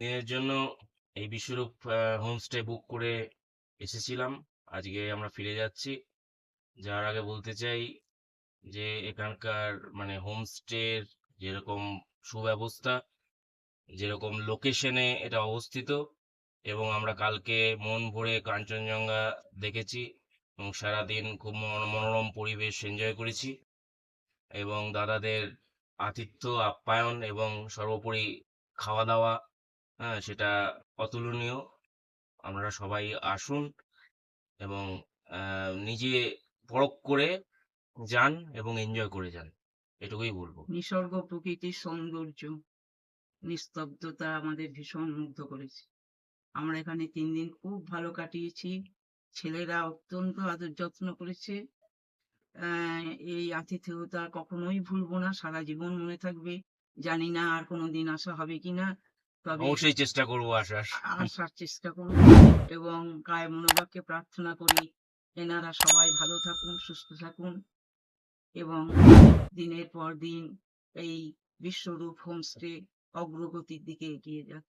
দিনের জন্য এই বিশ্বরূপ হোমস্টে বুক করে এসেছিলাম। আজকে আমরা ফিরে যাচ্ছি। যাওয়ার আগে বলতে চাই যে এখানকার মানে হোমস্টের যেরকম সুব্যবস্থা, যেরকম লোকেশনে এটা অবস্থিত, এবং আমরা কালকে মন ভরে কাঞ্চনজঙ্ঘা দেখেছি এবং সারাদিন খুব মনোরম পরিবেশ এনজয় করেছি, এবং দাদাদের আতিথ্য আপ্যায়ন এবং সর্বোপরি খাওয়া দাওয়া, হ্যাঁ, সেটা অতুলনীয়। আপনারা সবাই আসুন এবং নিজে পরখ করে যান এবং এনজয় করে যান, এটুকুই বলবো। নিসর্গ প্রকৃতির সৌন্দর্য, নিস্তব্ধতা আমাদের ভীষণ মুগ্ধ করেছে। আমরা এখানে 3 দিন খুব ভালো কাটিয়েছি। ছেলেরা অত্যন্ত আদর যত্ন করেছে। এই আতিথেয়তা কখনোই ভুলবো না, সারা জীবন মনে থাকবে। জানি না আর কোনোদিন আসা হবে কিনা, তবে অবশ্যই চেষ্টা করবো আসার। আসার চেষ্টা করব এবং কায় মনোবাক্যে প্রার্থনা করি এনারা সবাই ভালো থাকুন, সুস্থ থাকুন এবং দিনের পর দিন এই বিশ্বরূপ হোমস্টে অগ্রগতির দিকে এগিয়ে যাক।